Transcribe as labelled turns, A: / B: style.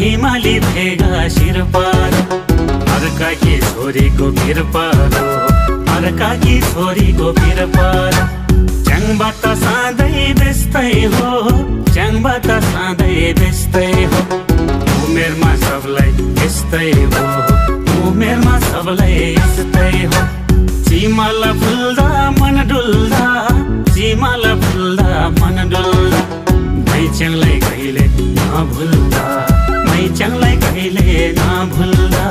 A: हिमाली भेगा शिर पारो अर्काकी छोरीको पिर पारो अर्काकी छोरीको पिर पारो च्याङबाट साँदै बेस्तै हो च्याङबाट साँदै बेस्तै हो उमेरमा सबलाई यस्तै हो उमेरमा सबलाई यस्तै हो चिमाला फुल्दा मन डुल्दा चिमाला फुल्दा मन डुल्दा मैच्याङलाई कहिले नभुल्दा मैच्याङलाई कहिले नभुल्दा